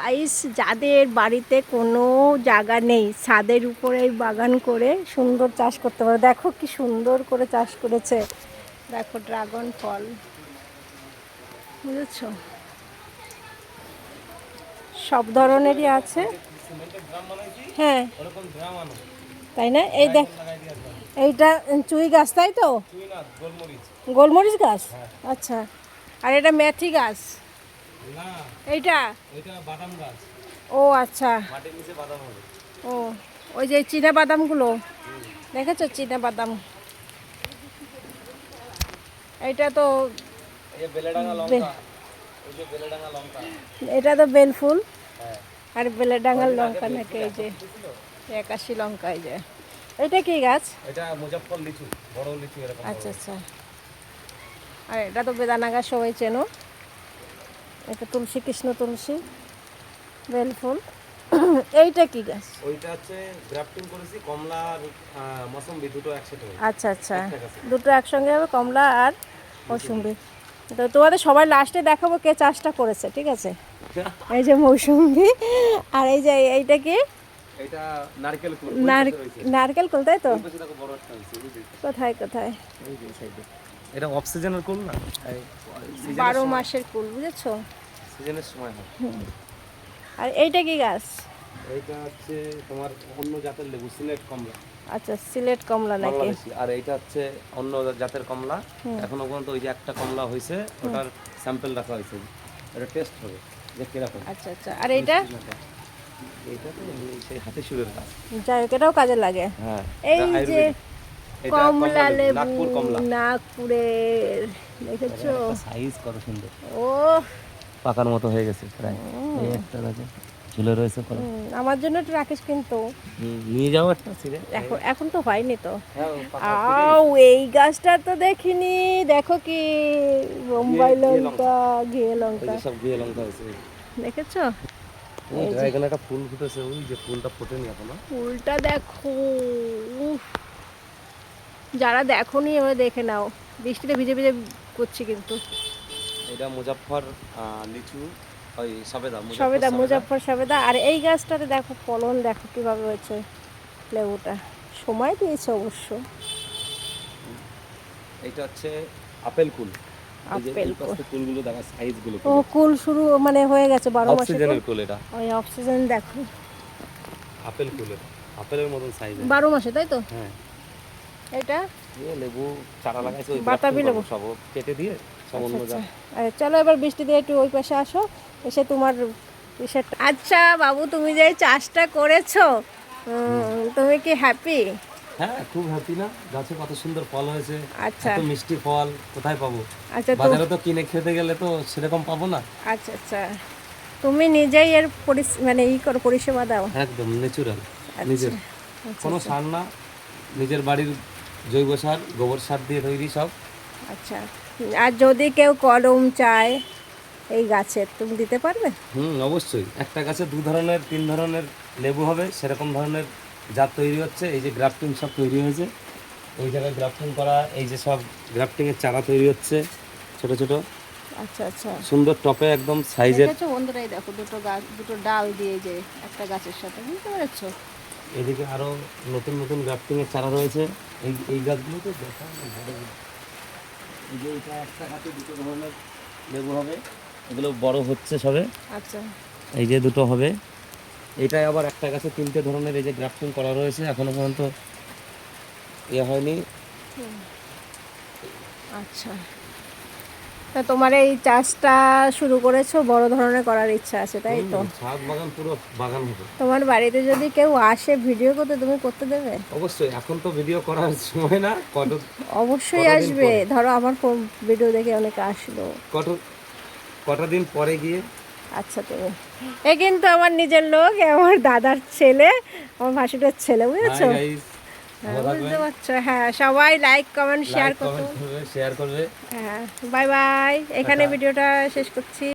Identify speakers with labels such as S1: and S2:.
S1: Guys, যাদের বাড়িতে কোনো জায়গা নেই ছাদের উপরে বাগান করে সুন্দর চাষ করতে পারে। দেখো কি সুন্দর করে চাষ করেছে, দেখো ড্রাগন ফল, বুঝেছো? সব ধরনেরই আছে। হ্যাঁ, তাই না? এই দেখ, এইটা চুই গাছ, তাই তো? গোলমরিচ গাছ, আচ্ছা। আর এটা মেথি গাছ, এইটা
S2: বাদাম গাছ।
S1: ও আচ্ছা,
S2: মাটির নিচে বাদাম হবে।
S1: ও ওই যে চীনা বাদামগুলো দেখেছো, চীনা বাদাম। এইটা তো
S2: বেলেডাঙ্গা লঙ্কা, ওই যে বেলেডাঙ্গা লঙ্কা,
S1: এটা তো বেলফুল।
S2: হ্যাঁ।
S1: আর বেলেডাঙ্গার লঙ্কা নাকি? এই যে একাশি লঙ্কা। এই যে এটা কি গাছ?
S2: এটা মুজাফফর লিচু, বড় লিচু এরকম।
S1: আচ্ছা আচ্ছা। আর এটা তো বেদানা গাছ, সবাই চেনো। এটা তুলসী, কৃষ্ণ তুলসী, বেলফুল। এইটা কি গাছ?
S2: ওইটা হচ্ছে গ্রাফটিং করেছি, কমলা আর মৌসুমবি দুটো একসাথে হবে।
S1: আচ্ছা আচ্ছা, দুটো একসঙ্গে হবে, কমলা আর মৌসুম্বি। তো তোমাদের সবাই লাস্টে দেখাবো কে চাষটা করেছে, ঠিক আছে? এই যে মৌসুম্বি, আর এই যে এইটা কি?
S2: এটা নারকেল কুল।
S1: নারকেল কুল, তাই তো?
S2: দেখো বড় একটা হইছে,
S1: কোথায় কোথায়?
S2: এই যে সাইডে। এটা অফ সিজনের কুল না,
S1: 12 মাসের কুল, বুঝেছো?
S2: সিজনের সময় হয়।
S1: আর এইটা কি গাছ?
S2: এইটা হচ্ছে তোমার অন্য জাতের লেবু, সিলেট কমলা।
S1: আচ্ছা, সিলেট কমলা নাকি?
S2: বাংলাদেশি। আর এইটা হচ্ছে অন্য জাতের কমলা। এখনো পর্যন্ত ওই যে একটা কমলা হয়েছে, ওটার স্যাম্পল রাখা হয়েছে, এটা টেস্ট হবে যে কিরকম।
S1: আচ্ছা আচ্ছা। আর এইটা?
S2: এইটা তো সেই হাতে সুরের গাছ,
S1: যাই হোক, এটাও কাজে লাগে।
S2: হ্যাঁ।
S1: এই যে কমলা লেবু,
S2: নাগপুর কমলা,
S1: নাগপুরের, দেখেছো
S2: সাইজ কত সুন্দর।
S1: ও
S2: পাকার মতো হয়ে গেছে প্রায়। এই একটা গাছে ঝুলে রয়েছে কলা।
S1: আমার জন্য একটু রাখিস কিন্তু।
S2: নিয়ে যাও একটা ছিঁড়ে।
S1: এখন এখন তো হয়নি তো।
S2: হ্যাঁ,
S1: আও, এই গাছটা তো দেখিনি। দেখো কি বোম্বাই লঙ্কা, ঘিয়ে লঙ্কা,
S2: সব ঘিয়ে লঙ্কা হয়েছে।
S1: দেখেছো?
S2: এখানে একটা ফুল ফুটেছে, ওই যে ফুলটা ফোটেনি এখনো।
S1: ফুলটা দেখো, উফ। যারা দেখোনি এবার দেখে নাও। বৃষ্টিতে ভিজে ভিজে করছি কিন্তু।
S2: এটা মুজাফফর লিচু, ওই সবেদা,
S1: সবেদা, মুজাফফর সবেদা। আর এই গাছটাতে দেখো ফলন, দেখো কিভাবে হয়েছে লেবুটা। সময় দিয়েছে অবশ্য।
S2: এটা হচ্ছে আপেল কুল।
S1: আপেল কুল,
S2: কুলগুলো দেখা সাইজগুলো।
S1: ও কুল শুরু মানে হয়ে গেছে 12 মাসে
S2: অক্সিজেনের কুল এটা।
S1: ওই অক্সিজেন, দেখো
S2: আপেল কুল, আপেলের মতন সাইজ,
S1: 12 মাসে, তাই তো?
S2: হ্যাঁ।
S1: এটা
S2: এই লেবু চারা লাগাইছে, ওই
S1: বাতাবি লেবু
S2: সব কেটে দিয়ে সব অন্য যা।
S1: চলো এবার বৃষ্টি দিয়ে একটু ওই পাশে আসো, এসে তোমার আচ্ছা বাবু, তুমি যে চাষটা করেছো, তুমি কি হ্যাপি?
S2: হ্যাঁ, খুব হ্যাপি। না গাছে কত সুন্দর ফল হয়েছে,
S1: আচ্ছা,
S2: এত মিষ্টি ফল কোথায় পাবো?
S1: আচ্ছা,
S2: বাজারে তো কিনে খেতে গেলে তো সেরকম পাবো না।
S1: আচ্ছা আচ্ছা, তুমি নিজেই এর মানে করো, পরিষেবা দাও?
S2: একদম ন্যাচারাল, নিজের,
S1: আচ্ছা
S2: কোনো সার না, নিজের বাড়ির জৈব সার, গোবর সার দিয়ে তৈরি সব।
S1: আচ্ছা। আর যদি কেউ কলম চায় এই গাছের, তুমি দিতে পারবে?
S2: অবশ্যই। একটা গাছে 2 ধরনের 3 ধরনের লেবু হবে, সেরকম ধরনের জাত তৈরি হচ্ছে। এই যে গ্রাফটিং সব তৈরি হয়েছে, ওই জায়গায় গ্রাফটিং করা, এই যে সব গ্রাফটিংয়ের চারা তৈরি হচ্ছে ছোট ছোট।
S1: আচ্ছা আচ্ছা,
S2: সুন্দর টপে একদম সাইজের।
S1: দেখেছো বন্ধুরাই, দেখো দুটো গাছ, দুটো ডাল দিয়ে যে একটা গাছের সাথে, বুঝতে পেরেছো?
S2: এদিকে আরো নতুন নতুন গ্রাফটিংয়ের চারা রয়েছে। এই গাছগুলোতে দেখা এই যে এটা একটা গাছে 2 ধরনের লেবু হবে, এগুলো বড় হচ্ছে সবে।
S1: আচ্ছা,
S2: এই যে 2 হবে। এটাই আবার একটা গাছে 3টে ধরনের এই যে গ্রাফটিং করা রয়েছে, এখনো পর্যন্ত ইয়ে হয়নি।
S1: আচ্ছা। তা তোমার এই চাষটা শুরু করেছো, বড় ধরনের করার ইচ্ছা আছে, তাই তো?
S2: ছাদ বাগান, পুরো বাগান হবে।
S1: তোমার বাড়িতে যদি কেউ আসে ভিডিও করতে, তুমি করতে দেবে?
S2: অবশ্যই। এখন তো ভিডিও করার সময় না,
S1: অবশ্যই আসবে। ধরো আমার ভিডিও দেখে অনেকে আসলো,
S2: কটা দিন পরে গিয়ে।
S1: আচ্ছা, তুমি এ কিন্তু আমার নিজের লোক, আমার দাদার ছেলে, আমার ভাসুরের ছেলে, বুঝেছো? বুঝতে পারছো? হ্যাঁ, সবাই লাইক কমেন্ট শেয়ার করবে।
S2: হ্যাঁ,
S1: বাই বাই, এখানে ভিডিওটা শেষ করছি।